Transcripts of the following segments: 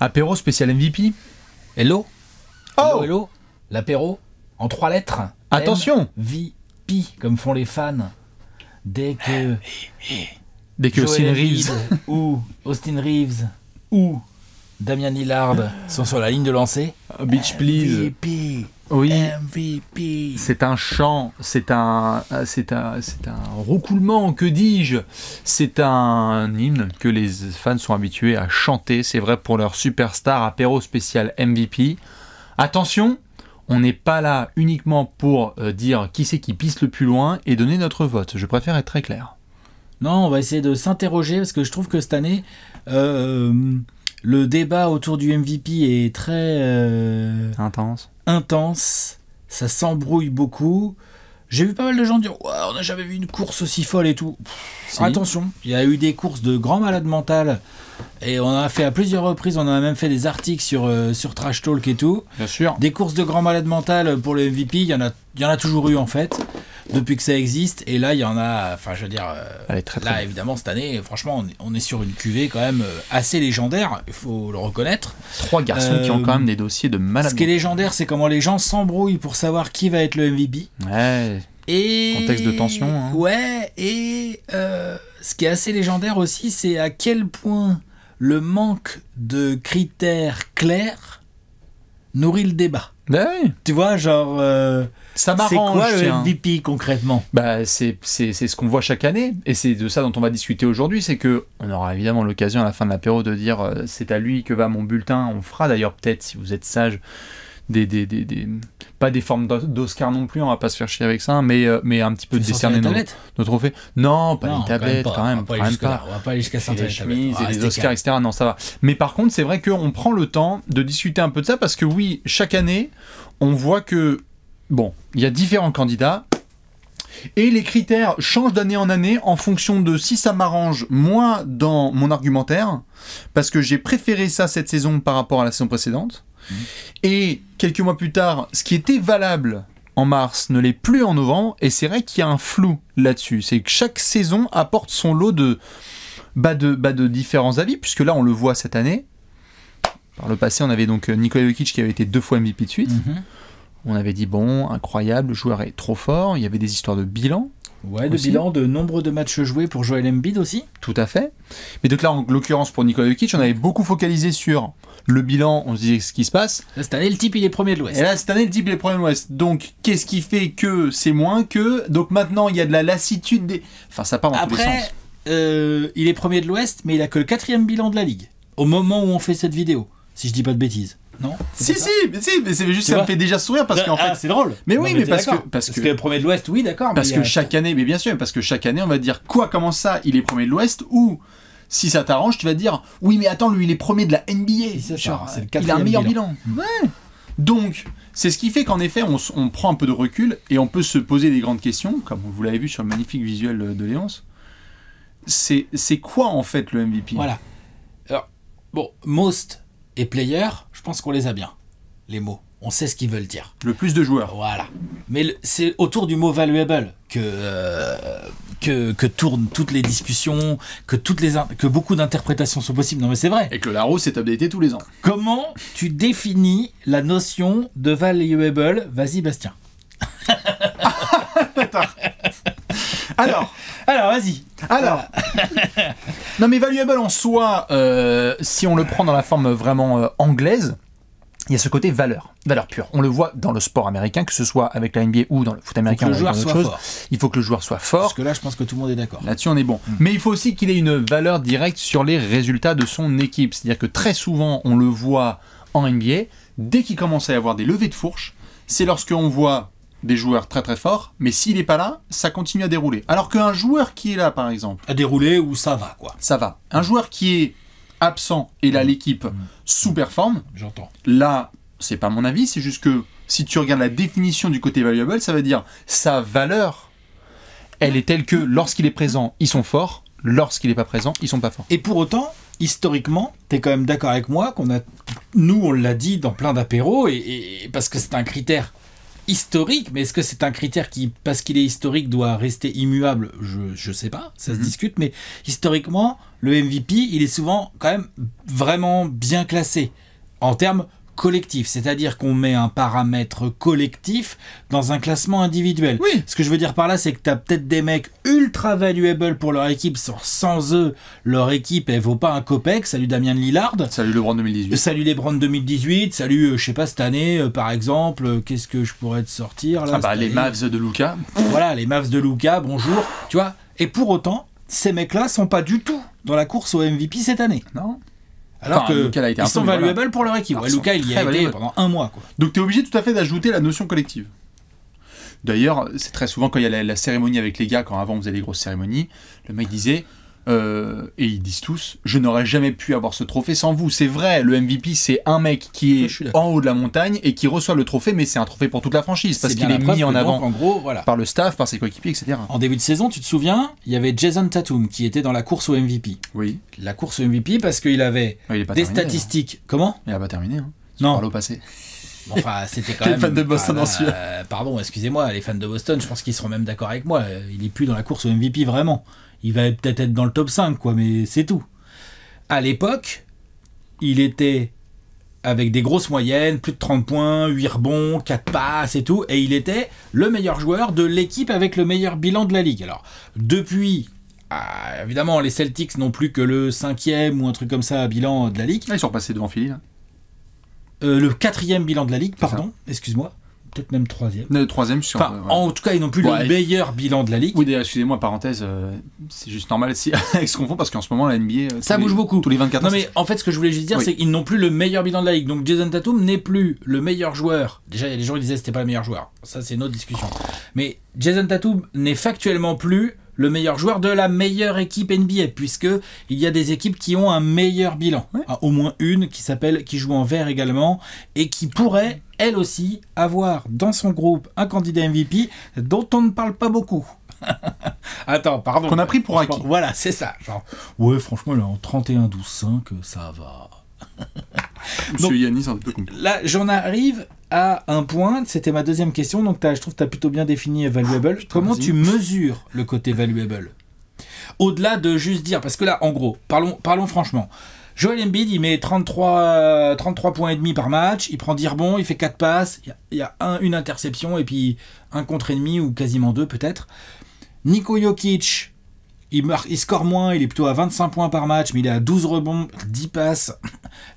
Apéro spécial MVP. Hello. Oh. Hello, hello. L'apéro en 3 lettres. Attention. MVP, comme font les fans. Dès que Austin Reeves Austin Reeves ou Damian Lillard sont sur la ligne de lancer. Beach Please. MVP. Oui. MVP. C'est un chant, c'est un roucoulement, que dis-je. C'est un hymne que les fans sont habitués à chanter. C'est vrai pour leur superstar apéro spécial MVP. Attention, on n'est pas là uniquement pour dire qui c'est qui pisse le plus loin et donner notre vote. Je préfère être très clair. Non, on va essayer de s'interroger parce que je trouve que cette année, le débat autour du MVP est très intense. Ça s'embrouille beaucoup. J'ai vu pas mal de gens dire ouais, on n'a jamais vu une course aussi folle et tout. Si. Attention, il y a eu des courses de grands malades mentales et on en a fait à plusieurs reprises. On en a même fait des articles sur Trash Talk et tout. Bien sûr. Des courses de grands malades mentales pour le MVP, il y en a toujours eu en fait. Depuis que ça existe, et là il y en a, enfin je veux dire, là évidemment cette année, franchement on est sur une cuvée quand même assez légendaire, il faut le reconnaître. 3 garçons qui ont quand même des dossiers de malades. Ce qui est légendaire, c'est comment les gens s'embrouillent pour savoir qui va être le MVP. Ouais. Et contexte de tension. Hein. Ouais, et ce qui est assez légendaire aussi, c'est à quel point le manque de critères clairs nourrit le débat. Ben oui. Tu vois, genre... ça m'arrange. C'est quoi le MVP concrètement ? Bah, c'est ce qu'on voit chaque année, et c'est de ça dont on va discuter aujourd'hui. C'est que on aura évidemment l'occasion à la fin de l'apéro de dire c'est à lui que va mon bulletin. On fera d'ailleurs peut-être, si vous êtes sage, pas des formes d'Oscar non plus, on va pas se faire chier avec ça, mais un petit peu décerner nos trophées. Non, pas les tablettes quand même. On va pas aller jusqu'à ça. Les chemises et les Oscars, etc. Non, ça va. Mais par contre, c'est vrai qu'on prend le temps de discuter un peu de ça parce que oui, chaque année, on voit que bon, il y a différents candidats et les critères changent d'année en année en fonction de si ça m'arrange moi dans mon argumentaire, parce que j'ai préféré ça cette saison par rapport à la saison précédente. Et quelques mois plus tard, ce qui était valable en mars ne l'est plus en novembre, et c'est vrai qu'il y a un flou là-dessus. C'est que chaque saison apporte son lot de différents avis, puisque là on le voit cette année. Par le passé, on avait donc Nikola Jokic qui avait été 2 fois MVP de suite. On avait dit bon, incroyable, le joueur est trop fort. Il y avait des histoires de bilan. Ouais, de bilan, de nombre de matchs joués pour Joel Embiid aussi. Tout à fait. Mais donc là, en l'occurrence pour Nikola Jokic, on avait beaucoup focalisé sur le bilan, on se disait ce qui se passe. Là, cette année, le type, il est premier de l'Ouest. Et là, cette année, le type, il est premier de l'Ouest. Donc, qu'est-ce qui fait que c'est moins que... Donc maintenant, il y a de la lassitude des... Enfin, ça part dans tous les sens. Après, il est premier de l'Ouest, mais il a que le 4e bilan de la Ligue. Au moment où on fait cette vidéo, si je dis pas de bêtises. Non, si, mais c'est juste ça me fait déjà sourire parce qu'en fait c'est drôle. Mais oui, mais parce que le premier de l'Ouest, oui, d'accord. Parce que chaque année, mais bien sûr, parce que chaque année, on va dire quoi, comment ça, il est premier de l'Ouest, ou si ça t'arrange, tu vas dire oui, mais attends, lui, il est premier de la NBA. Genre, il a un meilleur bilan. Ouais. Donc, c'est ce qui fait qu'en effet, on prend un peu de recul et on peut se poser des grandes questions, comme vous l'avez vu sur le magnifique visuel de Léonce. C'est quoi en fait le MVP ? Voilà. Alors, bon, most et player, je pense qu'on les a bien, les mots. On sait ce qu'ils veulent dire. Le plus de joueurs. Voilà. Mais c'est autour du mot valuable que tournent toutes les discussions, que beaucoup d'interprétations sont possibles. Non mais c'est vrai. Et que la roue s'est updatée tous les ans. Comment tu définis la notion de valuable ? Vas-y Bastien. Alors, vas-y. Alors, non mais valuable en soi, si on le prend dans la forme vraiment anglaise, il y a ce côté valeur pure. On le voit dans le sport américain, que ce soit avec la NBA ou dans le foot américain. Il faut que le joueur soit fort. Il faut que le joueur soit fort. Parce que là, je pense que tout le monde est d'accord. Là-dessus, on est bon. Mais il faut aussi qu'il ait une valeur directe sur les résultats de son équipe. C'est-à-dire que très souvent, on le voit en NBA, dès qu'il commence à y avoir des levées de fourche, c'est lorsqu'on voit des joueurs très très forts, mais s'il n'est pas là, ça continue à dérouler. Alors qu'un joueur qui est là, par exemple... À dérouler ou ça va, quoi. Ça va. Un joueur qui est absent et là, l'équipe sous-performe, j'entends. Là, c'est pas mon avis, c'est juste que si tu regardes la définition du côté valuable, ça veut dire sa valeur, elle est telle que lorsqu'il est présent, ils sont forts, lorsqu'il n'est pas présent, ils sont pas forts. Et pour autant, historiquement, t'es quand même d'accord avec moi qu'on a... Nous, on l'a dit dans plein d'apéros, et parce que c'est un critère historique, mais est-ce que c'est un critère qui, parce qu'il est historique, doit rester immuable? Je sais pas, ça se discute, mais historiquement, le MVP, il est souvent quand même vraiment bien classé en termes collectifs, c'est-à-dire qu'on met un paramètre collectif dans un classement individuel. Oui. Ce que je veux dire par là, c'est que tu as peut-être des mecs ultra valuable pour leur équipe, sans eux, leur équipe, elle vaut pas un copec. Salut Damien Lillard. Salut LeBron 2018. Salut LeBron 2018. Salut, je sais pas, cette année, par exemple, qu'est-ce que je pourrais te sortir là, les Mavs de Luka. Voilà, les Mavs de Luka, bonjour. Tu vois, et pour autant, ces mecs-là sont pas du tout dans la course au MVP cette année. Non. Alors qu'ils sont valuables pour leur équipe. Luka, il y a été pendant un mois. Quoi. Donc tu es obligé tout à fait d'ajouter la notion collective. D'ailleurs, c'est très souvent quand il y a la cérémonie avec les gars, quand avant on faisait des grosses cérémonies, le mec disait, et ils disent tous, je n'aurais jamais pu avoir ce trophée sans vous. C'est vrai, le MVP c'est un mec qui est en haut de la montagne et qui reçoit le trophée, mais c'est un trophée pour toute la franchise, parce qu'il est mis en avant en gros, voilà. par le staff, par ses coéquipiers, etc. En début de saison, tu te souviens, il y avait Jason Tatum qui était dans la course au MVP. Oui. La course au MVP parce qu'il avait des statistiques. Hein. Comment ? Il n'a pas terminé. Hein. Non. Par le passé. Enfin, c'était quand même. Les fans de Boston en sueur. Pardon, excusez-moi, les fans de Boston, je pense qu'ils seront même d'accord avec moi. Il est plus dans la course au MVP vraiment. Il va peut-être être dans le top 5, quoi, mais c'est tout. À l'époque, il était avec des grosses moyennes, plus de 30 points, 8 rebonds, 4 passes et tout, et il était le meilleur joueur de l'équipe avec le meilleur bilan de la ligue. Alors, depuis, évidemment, les Celtics n'ont plus que le 5e ou un truc comme ça bilan de la ligue. Ils sont passés devant Philly, là. Le 4e bilan de la ligue, pardon, excuse-moi. Peut-être même 3e. Le 3e sur. Enfin, en tout cas, ils n'ont plus le meilleur bilan de la ligue. Oui, d'ailleurs, excusez-moi, parenthèse, c'est juste normal avec ce qu'on fait parce qu'en ce moment, la NBA. Ça bouge beaucoup. Tous les 24 ans. Non, mais en fait, ce que je voulais juste dire, c'est qu'ils n'ont plus le meilleur bilan de la ligue. Donc, Jason Tatum n'est plus le meilleur joueur. Déjà, il y a des gens qui disaient que c'était pas le meilleur joueur. Ça, c'est une autre discussion. Mais Jason Tatum n'est factuellement plus le meilleur joueur de la meilleure équipe NBA, puisque il y a des équipes qui ont un meilleur bilan. Ouais. Au moins une qui joue en vert également, et qui pourrait, elle aussi, avoir dans son groupe un candidat MVP dont on ne parle pas beaucoup. Attends, pardon. Qu'on a pris pour acquis. Voilà, c'est ça. Genre, ouais, franchement, là, en 31-12-5, ça va. Monsieur Yannis, c'est un peu compliqué. Là, j'en arrive à un point, c'était ma deuxième question, donc je trouve que tu as plutôt bien défini valuable. Comment tu mesures le côté valuable ? Au-delà de juste dire, parce que là, en gros, parlons franchement. Joel Embiid, il met 33 points et demi par match, il prend 10 rebonds, il fait 4 passes, il y a une interception et puis un contre ennemi ou quasiment 2 peut-être. Niko Jokic, il score moins, il est plutôt à 25 points par match, mais il est à 12 rebonds, 10 passes.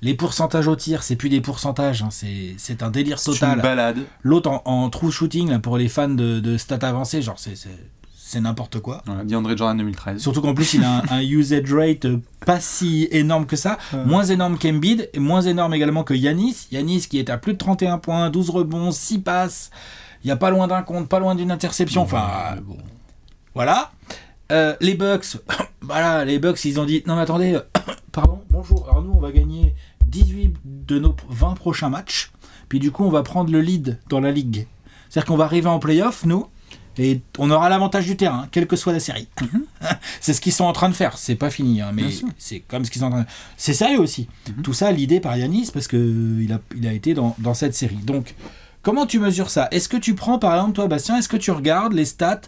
Les pourcentages au tir, c'est plus des pourcentages, hein, c'est un délire total. C'est une balade. L'autre en true shooting, là, pour les fans de stats avancées, genre c'est n'importe quoi. Voilà, DeAndre Jordan 2013. Surtout qu'en plus, il a un usage rate pas si énorme que ça, moins énorme qu'Embiid, et moins énorme également que Giannis. Giannis qui est à plus de 31 points, 12 rebonds, 6 passes, il n'y a pas loin d'un compte, pas loin d'une interception, enfin... bon. Voilà. Les Bucks, voilà, les Bucks, ils ont dit non mais attendez, pardon, bonjour, alors nous on va gagner 18 de nos 20 prochains matchs, puis du coup on va prendre le lead dans la ligue. C'est-à-dire qu'on va arriver en play-off, nous, et on aura l'avantage du terrain, quelle que soit la série. C'est ce qu'ils sont en train de faire, c'est pas fini, hein, mais c'est comme ce qu'ils sont en train de faire. C'est sérieux aussi. Tout ça l'idée par Giannis, parce qu'il a été dans cette série. Donc, comment tu mesures ça ? Est-ce que tu prends, par exemple, toi Bastien, est-ce que tu regardes les stats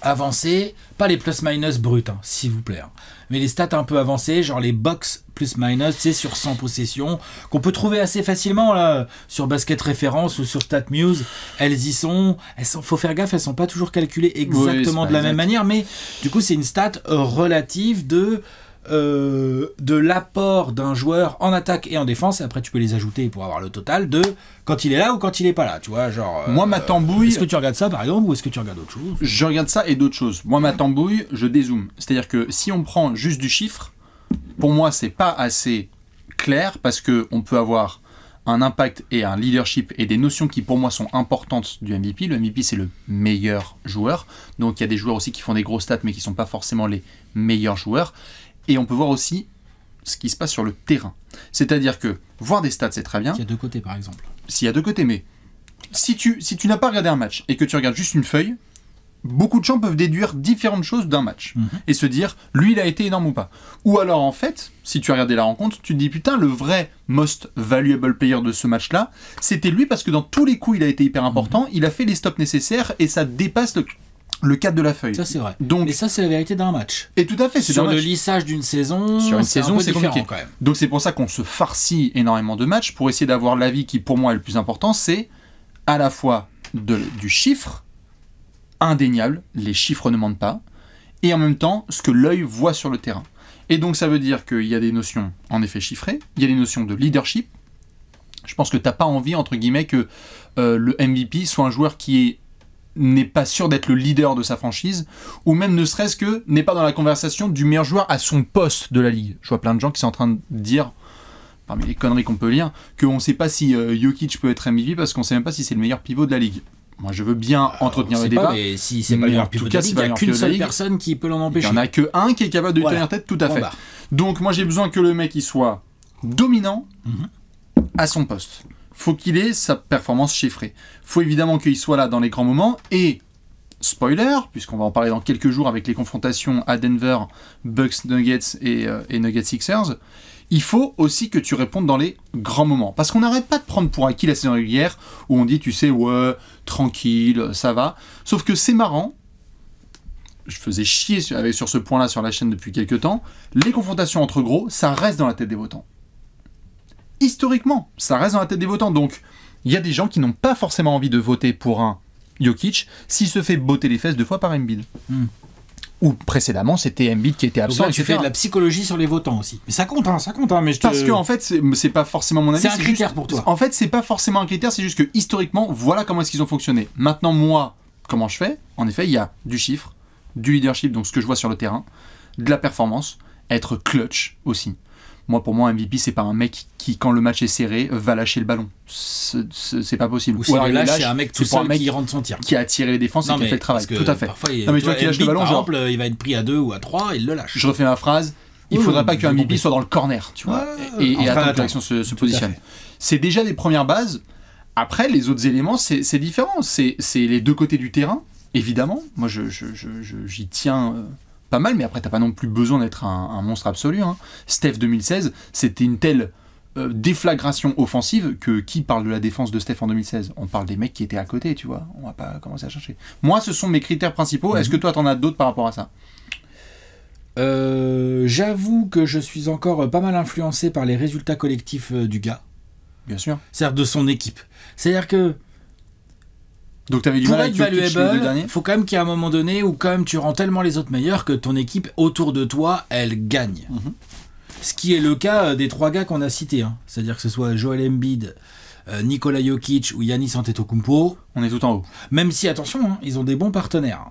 avancées, pas les plus-minus bruts, hein, s'il vous plaît, hein, mais les stats un peu avancées, genre les box plus-minus, c'est sur 100 possessions, qu'on peut trouver assez facilement là, sur Basket Référence ou sur StatMuse. Elles y sont, faut faire gaffe, elles sont pas toujours calculées exactement de la même manière, mais du coup c'est une stat relative de l'apport d'un joueur en attaque et en défense, et après tu peux les ajouter pour avoir le total de quand il est là ou quand il est pas là, tu vois, genre moi ma tambouille, est-ce que tu regardes ça par exemple ou est-ce que tu regardes autre chose ? Je regarde ça et d'autres choses. Moi ma tambouille, je dézoome, c'est-à-dire que si on prend juste du chiffre, pour moi c'est pas assez clair, parce que on peut avoir un impact et un leadership et des notions qui pour moi sont importantes du MVP. Le MVP c'est le meilleur joueur, donc il y a des joueurs aussi qui font des grosses stats mais qui sont pas forcément les meilleurs joueurs. Et on peut voir aussi ce qui se passe sur le terrain. C'est-à-dire que voir des stats, c'est très bien. Il y a deux côtés, par exemple. S'il y a deux côtés, mais si tu n'as pas regardé un match et que tu regardes juste une feuille, beaucoup de gens peuvent déduire différentes choses d'un match et se dire, lui, il a été énorme ou pas. Ou alors, en fait, si tu as regardé la rencontre, tu te dis, putain, le vrai most valuable player de ce match-là, c'était lui parce que dans tous les coups, il a été hyper important, il a fait les stops nécessaires et ça dépasse le cadre de la feuille. Ça, c'est vrai. Donc, et ça, c'est la vérité d'un match. Et tout à fait, c'est sur le lissage d'une saison, c'est compliqué quand même. Donc, c'est pour ça qu'on se farcit énormément de matchs pour essayer d'avoir l'avis qui, pour moi, est le plus important, c'est à la fois du chiffre, indéniable, les chiffres ne mentent pas, et en même temps, ce que l'œil voit sur le terrain. Et donc, ça veut dire qu'il y a des notions, en effet, chiffrées, il y a des notions de leadership. Je pense que t'as pas envie, entre guillemets, que le MVP soit un joueur qui n'est pas sûr d'être le leader de sa franchise, ou même ne serait-ce que n'est pas dans la conversation du meilleur joueur à son poste de la ligue. Je vois plein de gens qui sont en train de dire, parmi les conneries qu'on peut lire, qu'on ne sait pas si Jokic peut être MVP parce qu'on ne sait même pas si c'est le meilleur pivot de la ligue. Moi, je veux bien entretenir le débat. Mais si c'est pas le meilleur pivot de la ligue, il n'y a qu'une seule personne qui peut l'en empêcher. Il n'y en a qu'un qui est capable de lui tenir tête, tout à fait. Donc, moi, j'ai besoin que le mec il soit dominant à son poste. Faut qu'il ait sa performance chiffrée. Faut évidemment qu'il soit là dans les grands moments. Et, spoiler, puisqu'on va en parler dans quelques jours avec les confrontations à Denver, Bucks, Nuggets et Nuggets Sixers, il faut aussi que tu répondes dans les grands moments. Parce qu'on n'arrête pas de prendre pour acquis la saison régulière, où on dit, tu sais, ouais, tranquille, ça va. Sauf que c'est marrant, je faisais chier sur ce point-là sur la chaîne depuis quelques temps, les confrontations entre gros, ça reste dans la tête des votants. Historiquement, ça reste dans la tête des votants. Donc, il y a des gens qui n'ont pas forcément envie de voter pour un Jokic s'il se fait botter les fesses 2 fois par Embiid. Ou précédemment, c'était Embiid qui était absent. Donc là, tu fais de la psychologie sur les votants aussi. Mais ça compte, mais parce que en fait, c'est pas forcément mon avis. C'est un critère pour toi. En fait, c'est pas forcément un critère, c'est juste que historiquement, voilà comment est-ce qu'ils ont fonctionné. Maintenant, moi, comment je fais ? En effet, il y a du chiffre, du leadership, donc ce que je vois sur le terrain, de la performance, être clutch aussi. Moi, pour moi, un MVP, c'est pas un mec qui, quand le match est serré, va lâcher le ballon. C'est pas possible. Ou alors il lâche, c'est un mec tout seul qui rentre son tir. Qui a tiré les défenses et qui a fait le travail. Tout à fait. Parfois, non, mais toi qui lâche le ballon, par exemple, il va être pris à 2 ou à 3, il le lâche. Je refais ma phrase. Il faudrait pas qu'un MVP soit dans le corner, tu vois, et attendre que l'action se positionne. C'est déjà des premières bases. Après, les autres éléments, c'est différent. C'est les deux côtés du terrain, évidemment. Moi, j'y tiens pas mal, mais après, t'as pas non plus besoin d'être un monstre absolu. Steph 2016, c'était une telle déflagration offensive que qui parle de la défense de Steph en 2016 ? On parle des mecs qui étaient à côté, tu vois. On va pas commencer à chercher. Moi, ce sont mes critères principaux. Est-ce que toi, t'en as d'autres par rapport à ça ? J'avoue que je suis encore pas mal influencé par les résultats collectifs du gars. Bien sûr. C'est-à-dire de son équipe. C'est-à-dire que donc t'avais du mal avec Jokic les deux derniers ? Il faut quand même qu'il y ait un moment donné où quand même tu rends tellement les autres meilleurs que ton équipe autour de toi, elle gagne. Ce qui est le cas des 3 gars qu'on a cités. C'est-à-dire que ce soit Joel Embiid, Nikola Jokic ou Giannis Antetokounmpo. On est tout en haut. Même si, attention, ils ont des bons partenaires.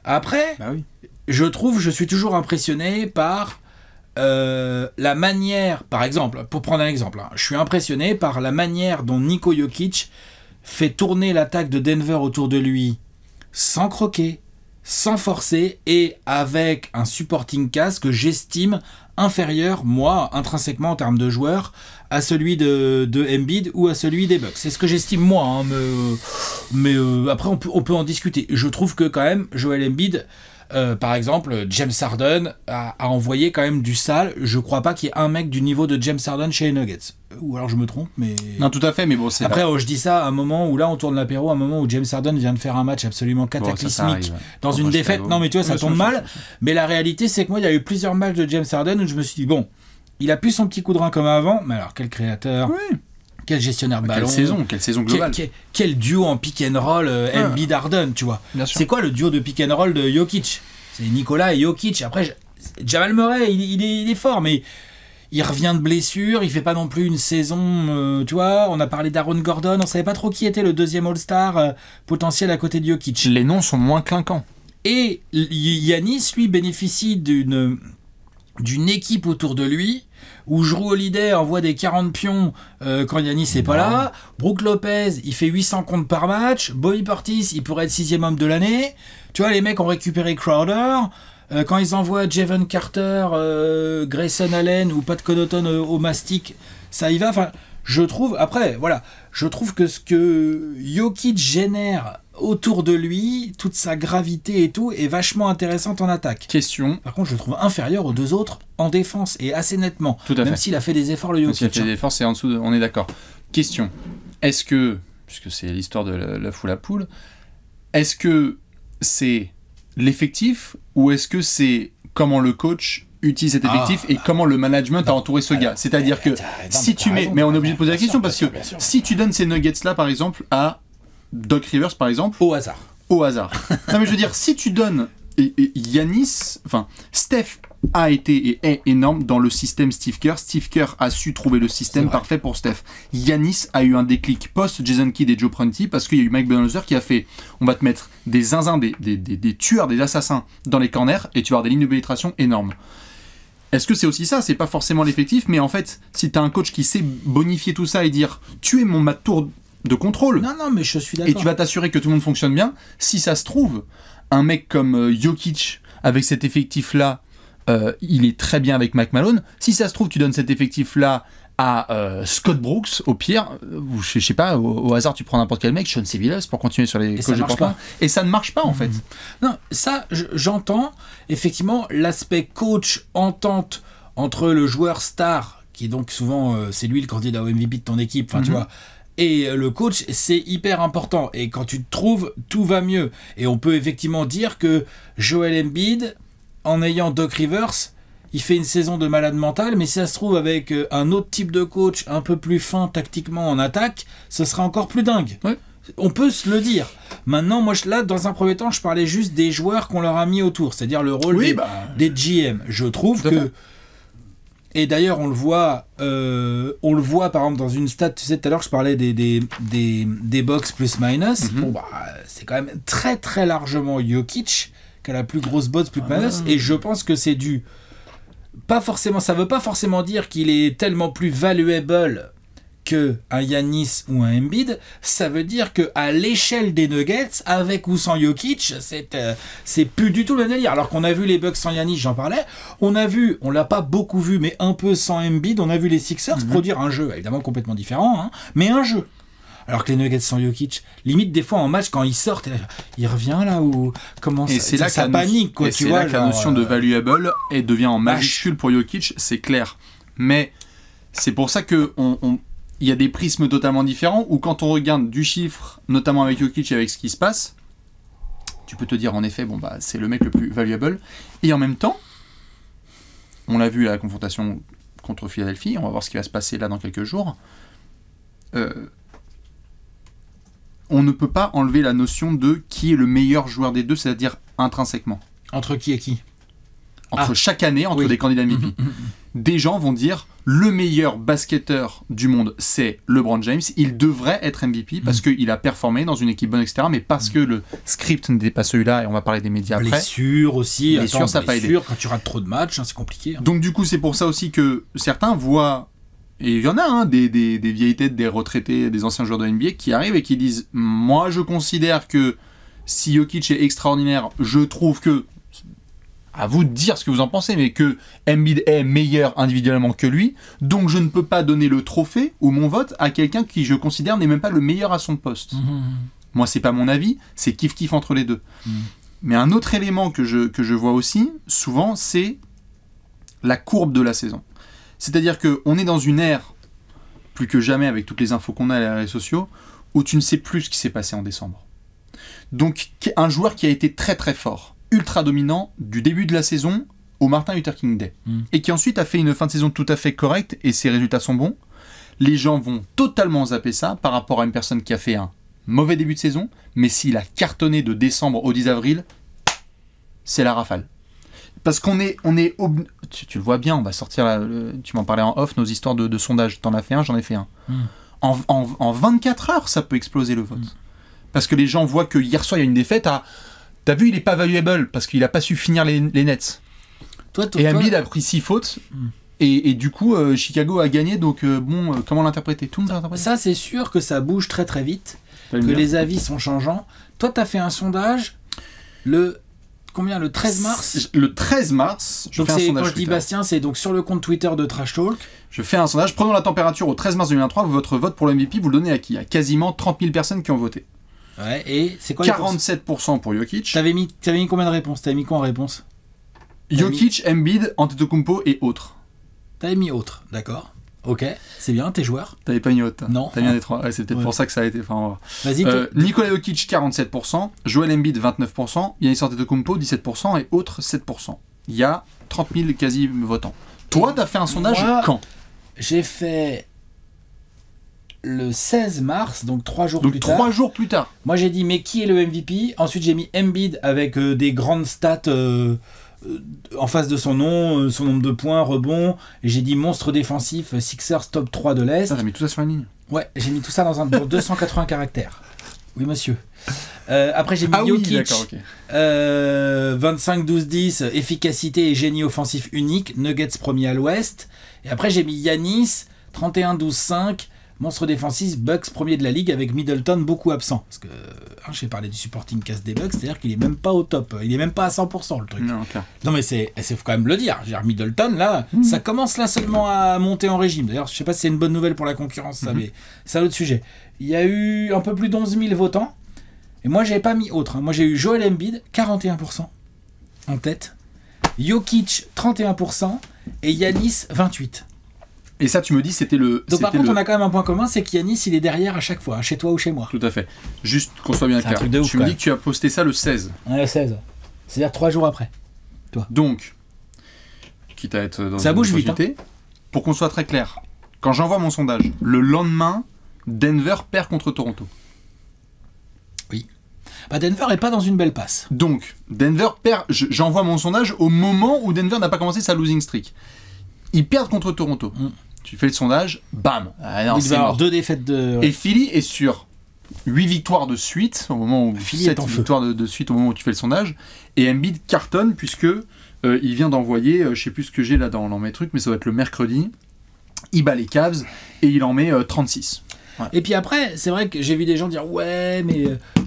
Après, je suis toujours impressionné par la manière, par exemple, pour prendre un exemple, je suis impressionné par la manière dont Niko Jokic fait tourner l'attaque de Denver autour de lui sans croquer, sans forcer et avec un supporting cast que j'estime inférieur, moi, intrinsèquement en termes de joueurs, à celui de Embiid ou à celui des Bucks. C'est ce que j'estime moi, mais après on peut en discuter. Je trouve que quand même, Joel Embiid, par exemple, James Harden a envoyé quand même du sale. Je crois pas qu'il y ait un mec du niveau de James Harden chez les Nuggets. Ou alors je me trompe, mais... Non, tout à fait, mais bon, c'est... Après, je dis ça à un moment où là, on tourne l'apéro, à un moment où James Harden vient de faire un match absolument cataclysmique dans une défaite. Non, mais tu vois, ça tombe mal. Mais la réalité, c'est que moi, il y a eu plusieurs matchs de James Harden où je me suis dit, bon, il a plus son petit coup de rein comme avant, mais alors, quel créateur, quel gestionnaire de ballon. Quelle saison globale. Quel duo en pick and roll Embiid Harden, tu vois. C'est quoi le duo de pick and roll de Jokic ? C'est Nikola et Jokic. Après, Jamal Murray, il est fort, mais il revient de blessure, il fait pas non plus une saison, tu vois. On a parlé d'Aaron Gordon, on savait pas trop qui était le deuxième All-Star potentiel à côté de Jokic. Les noms sont moins clinquants. Et Giannis, lui, bénéficie d'une équipe autour de lui, où Jrue Holiday envoie des 40 pions quand Giannis n'est pas là. Brook Lopez, il fait 800 comptes par match. Bobby Portis, il pourrait être 6e homme de l'année. Tu vois, les mecs ont récupéré Crowder. Quand ils envoient Javon Carter, Grayson Allen ou Pat Connaughton au mastic, ça y va. Enfin, je trouve, après, voilà, je trouve que ce que Jokic génère autour de lui, toute sa gravité et tout, est vachement intéressante en attaque. Question. Par contre, je le trouve inférieur aux deux autres en défense, et assez nettement. Tout à fait. Même s'il a fait des efforts, le Jokic. S'il a fait des efforts, c'est en dessous, on est d'accord. Question. Est-ce que, puisque c'est l'histoire de la foule à poule, est-ce que c'est l'effectif, ou est-ce que c'est comment le coach utilise cet effectif et comment le management a entouré ce gars? C'est-à-dire que si tu mets... Mais on est obligé de poser la question, parce que si tu donnes ces nuggets-là, par exemple, à Doc Rivers, par exemple... Au hasard. Non, mais je veux dire, si tu donnes... Giannis... Enfin, Steph a été et est énorme dans le système Steve Kerr. Steve Kerr a su trouver le système parfait pour Steph. Giannis a eu un déclic post-Jason Kidd et Joe Prunty parce qu'il y a eu Mike Budenholzer qui a fait on va te mettre des zinzins, des tueurs, des assassins dans les corners et tu vas avoir des lignes de pénétration énormes. Est-ce que c'est aussi ça? C'est pas forcément l'effectif, mais en fait, si t'as un coach qui sait bonifier tout ça et dire tu es ma tour de contrôle. Non, mais je suis d'accord. Et tu vas t'assurer que tout le monde fonctionne bien. Si ça se trouve, un mec comme Jokic, avec cet effectif-là, il est très bien avec McMahon. Si ça se trouve, tu donnes cet effectif-là à Scott Brooks, au pire, ou je sais pas, au hasard, tu prends n'importe quel mec, Sean Sevilas, pour continuer sur les coachs de Portland. Et ça ne marche pas, en fait. Non, ça, j'entends. Effectivement, l'aspect coach, entente entre le joueur star, qui est donc souvent, c'est lui le candidat au MVP de ton équipe, enfin, tu vois, et le coach, c'est hyper important. Et quand tu te trouves, tout va mieux. Et on peut effectivement dire que Joel Embiid, en ayant Doc Rivers, il fait une saison de malade mental, mais si ça se trouve avec un autre type de coach, un peu plus fin tactiquement en attaque, ce sera encore plus dingue. Ouais. On peut se le dire. Maintenant, moi, là, dans un premier temps, je parlais juste des joueurs qu'on leur a mis autour, c'est-à-dire le rôle des GM. Je trouve que... Et d'ailleurs, on le voit par exemple dans une stat, tu sais, tout à l'heure, je parlais des box plus-minus. Bon, c'est quand même très, très largement Jokic qui a la plus grosse box plus-minus, et je pense que c'est dû... Pas forcément, ça veut pas forcément dire qu'il est tellement plus valuable que un Giannis ou un Embiid. Ça veut dire que à l'échelle des Nuggets, avec ou sans Jokic, c'est plus du tout le même délire. Alors qu'on a vu les Bucks sans Giannis, j'en parlais. On l'a pas beaucoup vu, mais un peu sans Embiid. On a vu les Sixers produire un jeu, évidemment complètement différent, hein, mais un jeu. Alors que les Nuggets sans Jokic, limite des fois en match quand ils sortent, il revient là où comment et c'est là ça panique quoi, tu vois. C'est là que la notion de valuable devient en majuscule pour Jokic, c'est clair. Mais c'est pour ça que il y a des prismes totalement différents où quand on regarde du chiffre, notamment avec Jokic et avec ce qui se passe, tu peux te dire en effet c'est le mec le plus valuable. Et en même temps, on l'a vu à la confrontation contre Philadelphie, on va voir ce qui va se passer là dans quelques jours. On ne peut pas enlever la notion de qui est le meilleur joueur des deux, c'est-à-dire intrinsèquement. Entre qui et qui? Entre chaque année, entre des candidats MVP. Des gens vont dire le meilleur basketteur du monde, c'est LeBron James. Il devrait être MVP parce qu'il a performé dans une équipe bonne, etc. Mais parce que le script n'était pas celui-là, et on va parler des médias après. Blessure aussi. Blessure, ça n'a pas aidé. Quand tu rates trop de matchs, c'est compliqué. Donc du coup, c'est pour ça aussi que certains voient... Et il y en a des vieilles têtes, des retraités, des anciens joueurs de NBA qui arrivent et qui disent « Moi, je considère que si Jokic est extraordinaire, je trouve que... » À vous de dire ce que vous en pensez, mais que Embiid est meilleur individuellement que lui, donc je ne peux pas donner le trophée ou mon vote à quelqu'un qui, je considère, n'est même pas le meilleur à son poste. Moi, c'est pas mon avis, c'est kiff-kiff entre les deux. Mais un autre élément que je vois aussi, souvent, c'est la courbe de la saison. C'est-à-dire qu'on est dans une ère, plus que jamais avec toutes les infos qu'on a à les réseaux sociaux, où tu ne sais plus ce qui s'est passé en décembre. Donc un joueur qui a été très très fort, ultra dominant, du début de la saison au Martin Luther King Day, et qui ensuite a fait une fin de saison tout à fait correcte, et ses résultats sont bons, les gens vont totalement zapper ça par rapport à une personne qui a fait un mauvais début de saison, mais s'il a cartonné de décembre au 10 avril, c'est la rafale. Parce qu'on est tu le vois bien, on va sortir, tu m'en parlais en off, nos histoires de sondage. T'en as fait un, j'en ai fait un. En 24 heures, ça peut exploser le vote. Parce que les gens voient que hier soir, il y a une défaite. T'as vu, il n'est pas valuable parce qu'il n'a pas su finir les nets. Et Embiid a pris 6 fautes. Et du coup, Chicago a gagné. Donc, comment l'interpréter? Tout le monde l'a interprété. Ça, c'est sûr que ça bouge très très vite. Que les avis sont changeants. Toi, t'as fait un sondage le 13 mars? Le 13 mars, je fais un sondage. Quand je dis Bastien, c'est donc sur le compte Twitter de Trash Talk. Je fais un sondage. Prenons la température au 13 mars 2023. Votre vote pour le MVP, vous le donnez à qui? À quasiment 30 000 personnes qui ont voté. Ouais, et c'est quoi 47% pour Jokic. T'avais mis combien de réponses? T'avais mis quoi en réponse? Jokic, Embiid, Antetokounmpo et autres. T'avais mis autres, d'accord. Ok, c'est bien, tes joueurs. T'avais pas mis autres. Non. T'as mis un des trois. Ouais, c'est peut-être pour ça que ça a été. Enfin, vas-y. Nikola Jokic, 47%. Joel Embiid, 29%. Giannis Antetokounmpo, 17%. Et autres, 7%. Il y a 30 000 quasi-votants. Toi, t'as fait un sondage quand? J'ai fait le 16 mars, donc 3 jours plus tard. 3 jours plus tard. Moi, j'ai dit, mais qui est le MVP? Ensuite, j'ai mis Embiid avec des grandes stats en face de son nom, son nombre de points, rebonds. Et j'ai dit monstre défensif, Sixers top 3 de l'Est. T'as mis tout ça sur une ligne? Ouais, j'ai mis tout ça dans 280 caractères. Oui, monsieur. Après, j'ai mis Jokic, 25-12-10, efficacité et génie offensif unique, Nuggets premier à l'Ouest. Et après, j'ai mis Giannis, 31-12-5, monstre défensif, Bucks premier de la ligue avec Middleton beaucoup absent. Parce que j'ai parlé du supporting cast des Bucks, c'est-à-dire qu'il est même pas au top, il est même pas à 100% le truc. Non mais c'est faut quand même le dire. Middleton là, ça commence là seulement à monter en régime. D'ailleurs, je sais pas si c'est une bonne nouvelle pour la concurrence, ça, mais c'est un autre sujet. Il y a eu un peu plus d'11 000 votants. Et moi, j'avais pas mis autre. Moi, j'ai eu Joel Embiid, 41% en tête. Jokic, 31%. Et Giannis, 28%. Et ça, tu me dis, c'était le... Donc par contre, on a quand même un point commun, c'est qu'Giannis, il est derrière à chaque fois, chez toi ou chez moi. Tout à fait. Juste qu'on soit bien clair. Tu me dis que tu as posté ça le 16. Ouais, le 16. C'est-à-dire 3 jours après. Toi. Donc, quitte à être dans ça bouge vite. Hein. Pour qu'on soit très clair, quand j'envoie mon sondage, le lendemain, Denver perd contre Toronto. Oui. Bah Denver est pas dans une belle passe. Donc, Denver perd... J'envoie mon sondage au moment où Denver n'a pas commencé sa losing streak. Ils perdent contre Toronto. Tu fais le sondage, bam. Non, il va y avoir 2 défaites de... Et Philly est sur 8 victoires de suite, au moment où... Philly 7 victoires de suite au moment où tu fais le sondage. Et Embiid cartonne, puisque il vient d'envoyer, je sais plus ce que j'ai là dans mes trucs, mais ça va être le mercredi. Il bat les Cavs et il en met 36. Ouais. Et puis après, c'est vrai que j'ai vu des gens dire ouais, mais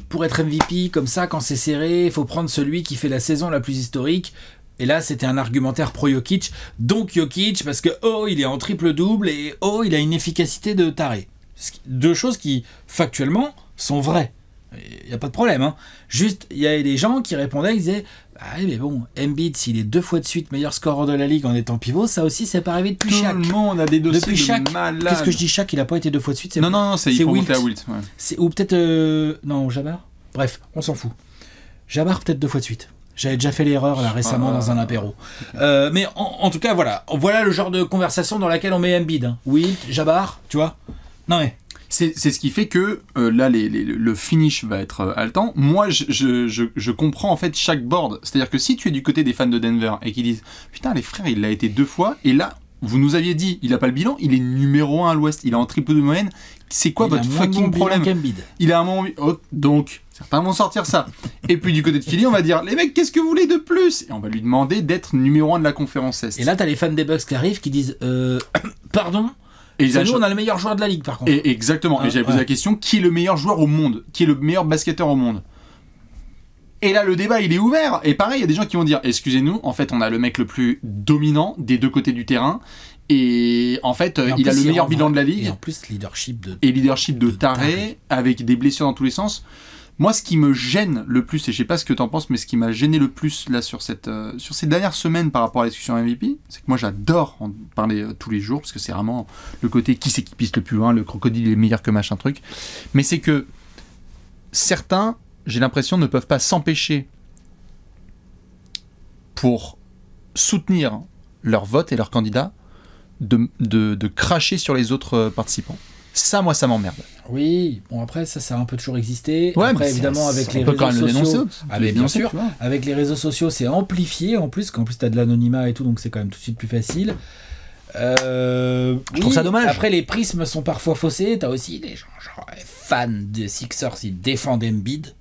pour être MVP comme ça, quand c'est serré, il faut prendre celui qui fait la saison la plus historique. Et là, c'était un argumentaire pro Jokic. Donc Jokic, parce que il est en triple-double et il a une efficacité de taré. 2 choses qui, factuellement, sont vraies. Il n'y a pas de problème. Hein. Juste, il y avait des gens qui répondaient, ils disaient ah, mais bon, Embiid, s'il est 2 fois de suite meilleur scoreur de la ligue en étant pivot, ça aussi, c'est pas arrivé depuis Shaq. Tout le monde a des dossiers de malade. Qu'est-ce que je dis, Shaq, il a pas été 2 fois de suite. Non, il faut monter à Wilt. Ouais. Ou peut-être... non, Jabbar. Bref, on s'en fout. Jabbar, peut-être 2 fois de suite. J'avais déjà fait l'erreur là récemment dans un apéro. Mais en tout cas, voilà le genre de conversation dans laquelle on met Embiid. Hein. Wilt, Jabbar, tu vois. Non mais... C'est ce qui fait que là, le finish va être haletant. Moi, je comprends en fait chaque board. C'est-à-dire que si tu es du côté des fans de Denver et qu'ils disent « Putain, les frères, il l'a été 2 fois. » Et là, vous nous aviez dit, il n'a pas le bilan, il est numéro 1 à l'Ouest. Il est en triple de moyenne. C'est quoi votre fucking problème? Il a un moment... donc, certains vont sortir ça. Et puis du côté de Philly, on va dire « Les mecs, qu'est-ce que vous voulez de plus ?» Et on va lui demander d'être numéro 1 de la conférence Est. Et là, t'as les fans des Bucks qui arrivent qui disent « Pardon ?» Et nous, on a le meilleur joueur de la ligue, par contre. Et exactement. Et j'avais posé la question, qui est le meilleur joueur au monde? Qui est le meilleur basketteur au monde? Et là, le débat, il est ouvert. Et pareil, il y a des gens qui vont dire, excusez-nous, en fait, on a le mec le plus dominant des 2 côtés du terrain. Et en fait, il a le meilleur bilan de la ligue. Et en plus, leadership de taré, avec des blessures dans tous les sens. Moi, ce qui me gêne le plus, et je sais pas ce que t'en penses, mais ce qui m'a gêné le plus là sur ces dernières semaines par rapport à la discussion MVP, c'est que moi j'adore en parler tous les jours, parce que c'est vraiment le côté qui c'est qui pisse le plus loin, le crocodile est meilleur que machin truc. Mais c'est que certains, j'ai l'impression, ne peuvent pas s'empêcher pour soutenir leur vote et leur candidat de cracher sur les autres participants. Ça, moi, ça m'emmerde. Oui, bon après ça a un peu toujours existé. Ouais, après évidemment avec les réseaux sociaux, mais bien sûr, avec les réseaux sociaux c'est amplifié en plus, qu'en plus t'as de l'anonymat et tout, donc c'est quand même tout de suite plus facile. Je trouve ça dommage. Après les prismes sont parfois faussés. T'as aussi des gens genre fans des Sixers, ils défendent Embiid.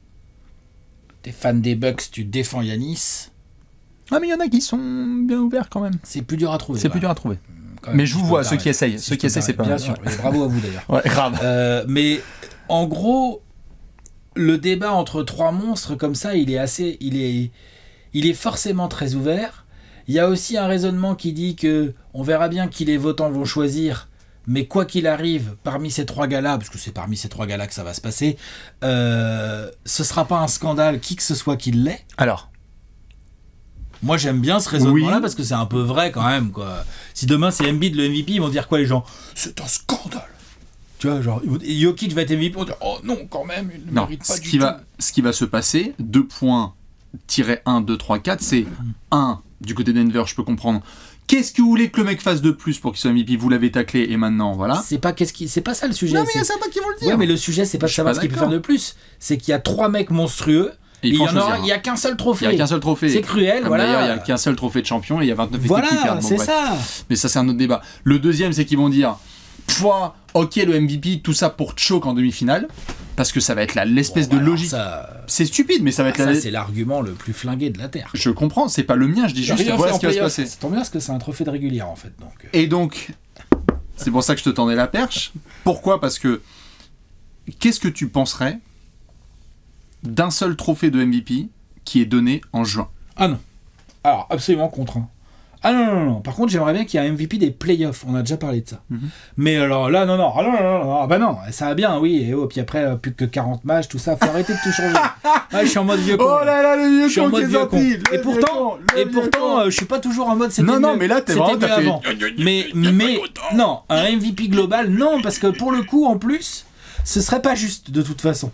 T'es fan des Bucks, tu défends Giannis. Ah mais il y en a qui sont bien ouverts quand même. C'est plus dur à trouver. C'est plus dur à trouver. Mais je vous vois, ceux qui essayent. Ceux qui essayent, c'est pas bien sûr. Ouais. Bravo à vous d'ailleurs. Ouais, grave. Mais en gros, le débat entre 3 monstres comme ça, il est forcément très ouvert. Il y a aussi un raisonnement qui dit que on verra bien qui les votants vont choisir, Mais quoi qu'il arrive, parmi ces 3 gars-là, parce que c'est parmi ces 3 gars-là que ça va se passer, ce sera pas un scandale, qui que ce soit qui l'est. Alors, moi j'aime bien ce raisonnement-là parce que c'est un peu vrai quand même, quoi. Si demain c'est Embiid le MVP, ils vont dire quoi les gens ? C'est un scandale. Tu vois, genre Jokic va être MVP, on va dire oh non quand même, il ne mérite pas du tout. Ce qui va se passer, 2 points -1, 2, 3, 4, c'est 1 du côté de Denver, je peux comprendre. Qu'est-ce que vous voulez que le mec fasse de plus pour qu'il soit MVP ? Vous l'avez taclé et maintenant, voilà. C'est pas ça le sujet. Non, mais il y a certains qui vont le dire. Ouais, mais le sujet, c'est pas de savoir ce qu'il peut faire de plus. C'est qu'il y a 3 mecs monstrueux et il y a qu'un seul trophée. Il y a qu'un seul trophée. C'est cruel, voilà. D'ailleurs, il y a qu'un seul trophée de champion et il y a 29 équipes qui perdent. Voilà, c'est ça. Mais ça, c'est un autre débat. Le deuxième, c'est qu'ils vont dire ok, le MVP, tout ça pour choke en demi-finale. Parce que ça va être l'espèce de logique. C'est stupide, mais ça va être ça, c'est l'argument le plus flingué de la Terre. Je comprends, c'est pas le mien, je dis juste voilà ce qui va se passer. C'est tant bien parce que c'est un trophée de régulière en fait. Donc. Et donc, c'est pour ça que je te tendais la perche. Pourquoi ? Parce que qu'est-ce que tu penserais d'un seul trophée de MVP qui est donné en juin ? Ah non. Alors, absolument contre. Ah non. Par contre, j'aimerais bien qu'il y ait un MVP des playoffs. On a déjà parlé de ça. Mais alors là, non. Ah bah non, ça va bien, oui. Et puis après, plus que 40 matchs, tout ça. Faut arrêter de tout changer. Je suis en mode vieux con. Oh là là, le vieux con. Je suis en mode vieux con. Et pourtant, je suis pas toujours en mode c'était non, mais là, t'es vraiment avant. Mais non, un MVP global, non, parce que pour le coup, en plus, ce serait pas juste de toute façon.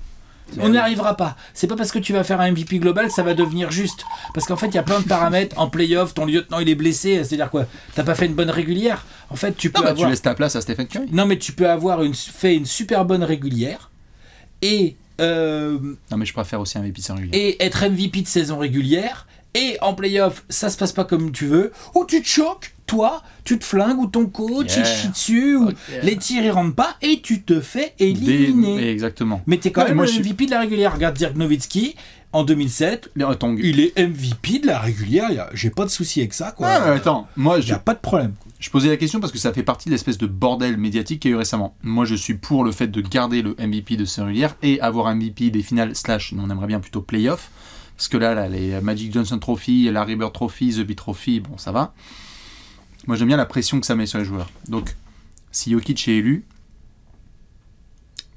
On n'y arrivera pas. C'est pas parce que tu vas faire un MVP global que ça va devenir juste. Parce qu'en fait, il y a plein de paramètres. En playoff, ton lieutenant il est blessé. C'est-à-dire quoi ? T'as pas fait une bonne régulière. En fait, tu peux avoir. Tu laisses ta place à Stephen Curry. Non, mais tu peux avoir fait une super bonne régulière et. Non, mais je préfère aussi un MVP sans régulière. Et être MVP de saison régulière. Et en playoff, ça se passe pas comme tu veux. Ou tu te choques, toi, tu te flingues, ou ton coach il chie dessus, ou les tirs ils rentrent pas, et tu te fais éliminer. Exactement. Mais t'es quand même le MVP de la régulière. Regarde Dirk Nowitzki, en 2007, il est MVP de la régulière. J'ai pas de souci avec ça, quoi. Attends, moi y a pas de problème. Je posais la question parce que ça fait partie de l'espèce de bordel médiatique qu'il y a eu récemment. Moi, je suis pour le fait de garder le MVP de cette régulière et avoir un MVP des finales / on aimerait bien plutôt playoff. Parce que là, les Magic Johnson Trophy, la Bird Trophy, The Beat Trophy, bon, ça va. Moi, j'aime bien la pression que ça met sur les joueurs. Donc, si Jokic est élu,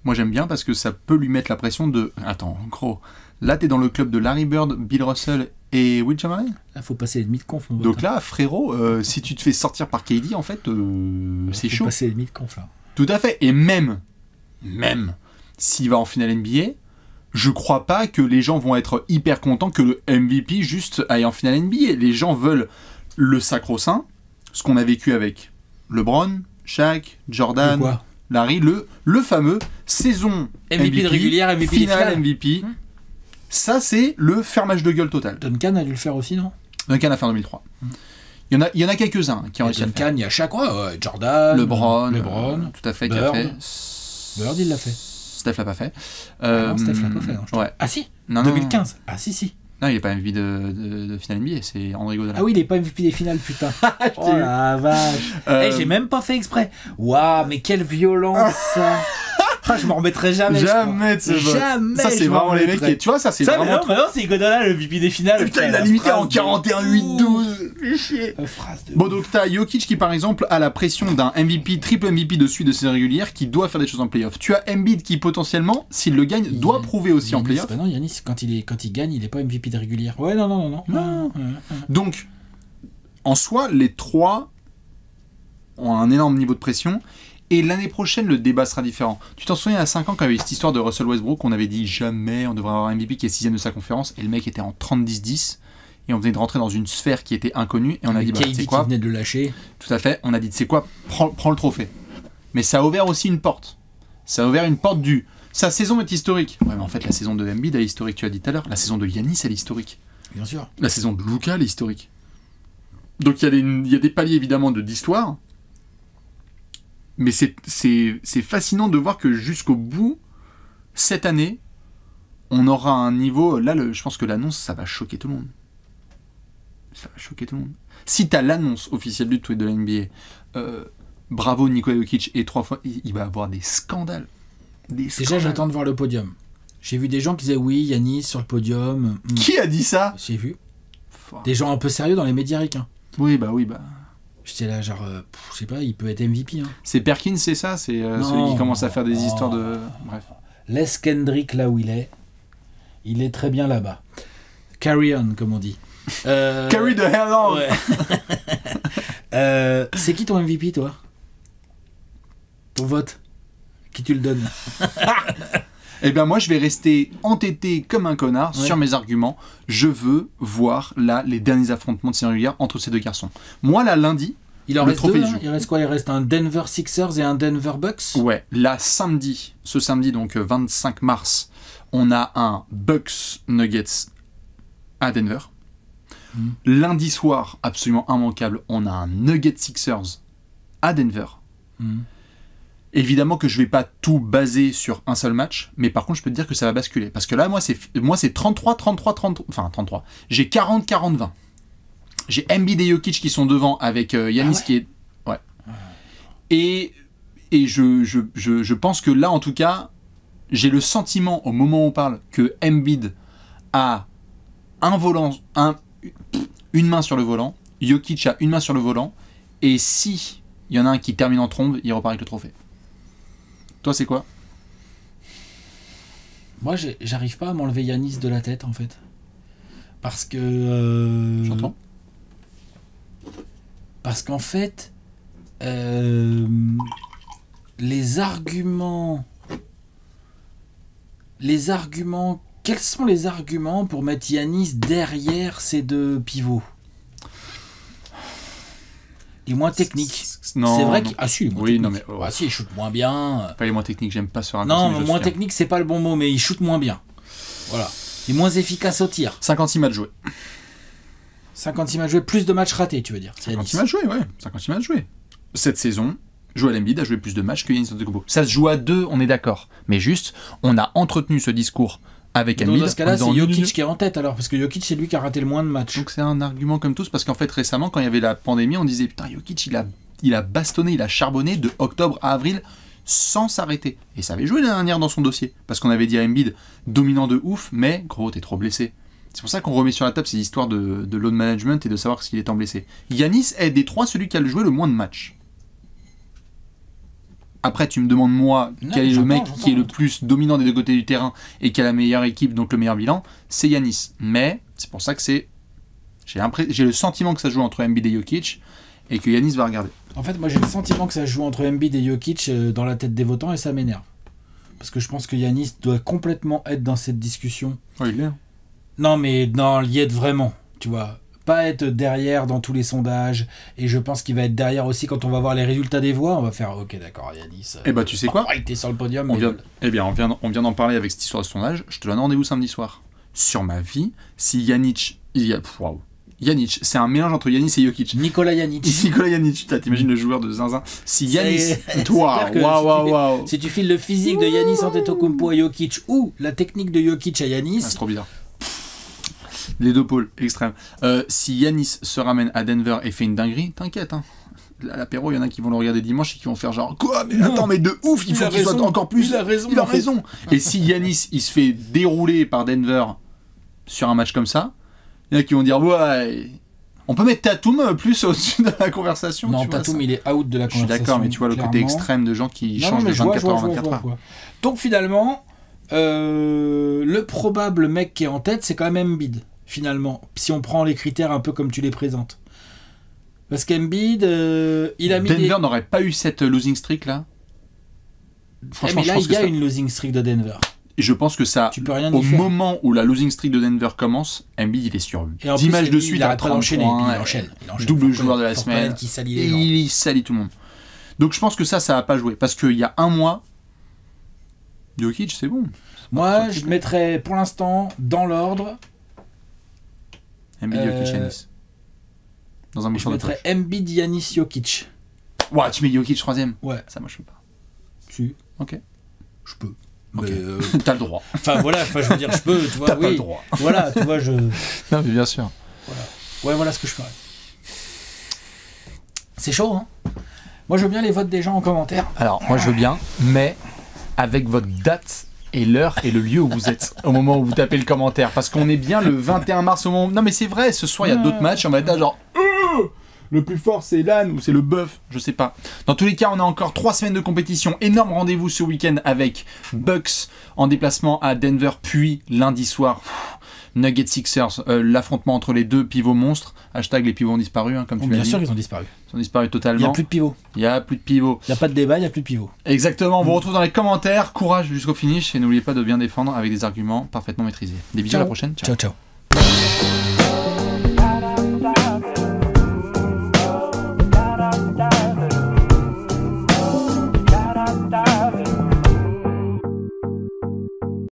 moi, j'aime bien parce que ça peut lui mettre la pression de... Attends, en gros, là, t'es dans le club de Larry Bird, Bill Russell et Will Chamberlain. Là, faut passer les demi-de-conf. Donc là, frérot, si tu te fais sortir par KD, en fait, c'est chaud. Faut passer les demi-de-conf, là. Tout à fait. Et même s'il va en finale NBA... Je crois pas que les gens vont être hyper contents que le MVP juste aille en finale NBA. Les gens veulent le sacro-saint, ce qu'on a vécu avec LeBron, Shaq, Jordan, Larry, le fameux saison MVP de régulière, MVP finale MVP. Ça, c'est le fermage de gueule total. Duncan a dû le faire aussi, non ? Duncan a fait en 2003. Il y en a quelques-uns qui ont réussi à le faire. Duncan, il y a chaque fois, Jordan, LeBron, tout à fait, Bird. qui a fait. Bird, il l'a fait. Steph l'a pas fait. Non, Steph l'a pas fait. Non, ouais. Ah si, non, 2015. Non. Ah si. Non, il est pas MVP de finale NBA, c'est André Godala. Ah oui, il est pas MVP des finales, putain. Oh la vache. J'ai même pas fait exprès. Waouh, mais quelle violence ça. Je m'en remettrai jamais. Jamais de ce vote. Jamais. Ça, c'est vraiment les mecs. Tu vois, ça, c'est ça, vraiment. Non, c'est Godala, le MVP des finales. Putain, il a limité en 41-8-12. Fais chier. Bon, donc, t'as Jokic qui, par exemple, a la pression d'un MVP, triple MVP de suite de saison régulière, qui doit faire des choses en playoff. Tu as Embiid qui, potentiellement, s'il le gagne, doit prouver aussi en playoff. Bah non, Giannis, quand il gagne, il est pas MVP de régulière. Ouais, non. Donc, en soi, les trois ont un énorme niveau de pression. Et l'année prochaine, le débat sera différent. Tu t'en souviens, il y a 5 ans, quand il y avait cette histoire de Russell Westbrook, on avait dit jamais on devrait avoir un MVP qui est 6ème de sa conférence, et le mec était en 30-10-10, et on venait de rentrer dans une sphère qui était inconnue, et on a dit, tu sais quoi, venait de le lâcher. Tout à fait, on a dit, tu sais quoi, prends le trophée. Mais ça a ouvert aussi une porte. Ça a ouvert une porte sa saison est historique. Ouais, mais en fait, la saison de Embiid, elle est historique, tu as dit tout à l'heure. La saison de Giannis, elle est historique. Bien sûr. La saison de Luka, elle est historique. Donc il y a des paliers, évidemment, d'histoire. Mais c'est fascinant de voir que jusqu'au bout, cette année, on aura un niveau... Là, je pense que l'annonce, ça va choquer tout le monde. Ça va choquer tout le monde. Si t'as l'annonce officielle du tweet de la NBA, bravo Nikola Jokic, et 3 fois, il va avoir des scandales. Déjà, j'attends de voir le podium. J'ai vu des gens qui disaient oui, Giannis sur le podium. Qui a dit ça ? J'ai vu. Des gens un peu sérieux dans les médias ricains. Oui, bah... J'étais là, genre, je sais pas, il peut être MVP. Hein. C'est Perkins, c'est ça? C'est celui qui commence à faire des histoires de... Bref. Laisse Kendrick là où il est très bien là-bas. Carry on, comme on dit. Carry the hell on. Ouais. C'est qui ton MVP, toi? Ton vote? Qui tu le donnes? Eh bien moi je vais rester entêté comme un connard sur mes arguments. Je veux voir là les derniers affrontements de saison régulière entre ces deux garçons. Moi là lundi, il en reste deux, hein. Il reste quoi? Il reste un Denver Sixers et un Denver Bucks. Ouais, là ce samedi donc 25 mars, on a un Bucks Nuggets à Denver. Lundi soir, absolument immanquable, on a un Nuggets Sixers à Denver. Évidemment que je vais pas tout baser sur un seul match, mais par contre je peux te dire que ça va basculer. Parce que là, moi c'est 33-33-33, enfin 33. J'ai 40-40-20. J'ai Embiid et Jokic qui sont devant avec Giannis qui est... Ouais. Et je pense que là, en tout cas, j'ai le sentiment, au moment où on parle, que Embiid a un volant, une main sur le volant, Jokic a une main sur le volant, et si il y en a un qui termine en trombe, il repart avec le trophée. Toi, c'est quoi? Moi, j'arrive pas à m'enlever Giannis de la tête, en fait. Parce que... J'entends. Parce qu'en fait, les arguments... Quels sont les arguments pour mettre Giannis derrière ces deux pivots? Il est moins technique. Non, c'est vrai qu'il... Ah si, il est moins oui, technique. non, mais... Ah si, il shoot moins bien. Pas les moins techniques, j'aime pas ce raccourci. Non, mais moins technique, c'est pas le bon mot, mais il shoot moins bien. Voilà. Il est moins efficace au tir. 56 matchs joués. 56 matchs joués, plus de matchs ratés, tu veux dire. 56 matchs joués, ouais. 56 matchs joués. Cette saison, Joel Embiid a joué plus de matchs que Giannis Antetokounmpo. Ça se joue à deux, on est d'accord. Mais juste, on a entretenu ce discours avec Embiid. Dans ce cas-là, c'est Jokic qui est en tête alors, parce que Jokic, c'est lui qui a raté le moins de matchs. Donc c'est un argument comme tous, parce qu'en fait, récemment, quand il y avait la pandémie, on disait putain, Jokic, il a bastonné, il a charbonné de octobre à avril sans s'arrêter. Et ça avait joué l'année dernière dans son dossier, parce qu'on avait dit à Embiid, dominant de ouf, mais gros, t'es trop blessé. C'est pour ça qu'on remet sur la table ces histoires de load management et de savoir s'il est tant blessé. Giannis est des trois celui qui a joué le moins de matchs. Après, tu me demandes, moi, quel est le mec qui est le plus dominant des deux côtés du terrain et qui a la meilleure équipe, donc le meilleur bilan, c'est Giannis. Mais c'est pour ça que c'est... J'ai le sentiment que ça joue entre Embiid et Jokic et que Giannis va regarder. En fait, moi, j'ai le sentiment que ça joue entre Embiid et Jokic dans la tête des votants et ça m'énerve. Parce que je pense que Giannis doit complètement être dans cette discussion. Oui, il est. Non, mais non, y être vraiment, tu vois. Pas être derrière dans tous les sondages. Et je pense qu'il va être derrière aussi quand on va voir les résultats des voix. On va faire, ok, d'accord, Giannis. Eh bah, tu sais quoi? Il était sur le podium. On vient d'en parler avec cette histoire de sondage. Je te donne rendez-vous samedi soir. Sur ma vie, si Yannick... Waouh. Yannick, c'est un mélange entre Yannis et Jokic. Nicolas Yannick. Nicolas Yannick, t'imagines le joueur de zinzin. Si Yannis, toi, waouh. Si tu files le physique de Giannis Antetokounmpo à Jokic ou la technique de Jokic à Giannis... C'est trop bizarre. Les deux pôles extrêmes. Si Giannis se ramène à Denver et fait une dinguerie, t'inquiète, hein. À l'apéro, il y en a qui vont le regarder dimanche et qui vont faire genre quoi, mais attends, mais de ouf, il faut qu'il soit encore plus. Il a raison. Et si Giannis il se fait dérouler par Denver sur un match comme ça, il y en a qui vont dire ouais, on peut mettre Tatum plus au-dessus de la conversation. Non, Tatum il est out de la conversation. Je suis d'accord, mais tu vois le côté extrême de gens qui changent de 24 heures en 24 heures. Donc finalement, le probable mec qui est en tête, c'est quand même Embiid. Finalement, si on prend les critères un peu comme tu les présentes. Parce qu'Embiid, il a mis Denver n'aurait pas eu cette losing streak là. Franchement, mais là, il y a une losing streak de Denver. Et je pense que ça, au moment où la losing streak de Denver commence, Embiid il est sur 10 matchs de suite à 30 points, double joueur de la semaine, il salit tout le monde. Donc je pense que ça va pas jouer. Parce qu'il y a un mois, Jokic c'est bon. Moi, je mettrais pour l'instant, dans l'ordre... Embiid, Jokic, Giannis. Dans un je mettrais Embiid, Giannis, Jokic. Ouais, tu mets Jokic troisième? Ouais. Ça, moi, je peux pas. Si. Ok. Je peux. Okay. T'as le droit. Enfin, voilà, je veux dire, je peux, tu vois. T'as pas le droit. Voilà, tu vois, je... Non, mais bien sûr. Voilà. Ouais, voilà ce que je ferais. C'est chaud, hein. Moi, je veux bien les votes des gens en commentaire. Alors, moi, je veux bien, mais avec votre date et l'heure et le lieu où vous êtes au moment où vous tapez le commentaire, parce qu'on est bien le 21 mars au moment... Non mais c'est vrai, ce soir il y a d'autres matchs, on va être là genre le plus fort c'est l'âne ou c'est le bœuf, je sais pas. Dans tous les cas, on a encore 3 semaines de compétition. Énorme rendez-vous ce week-end avec Bucks en déplacement à Denver, puis lundi soir, Nuggets Sixers, l'affrontement entre les deux pivots monstres. Hashtag les pivots ont disparu, hein, comme tu l'as dit. Bien sûr qu'ils ont disparu. Ils ont disparu totalement. Il n'y a plus de pivots. Il n'y a plus de pivots. Il n'y a pas de débat, il n'y a plus de pivots. Exactement, on vous retrouve dans les commentaires. Courage jusqu'au finish et n'oubliez pas de bien défendre avec des arguments parfaitement maîtrisés. Des bisous, à la prochaine. Ciao, ciao.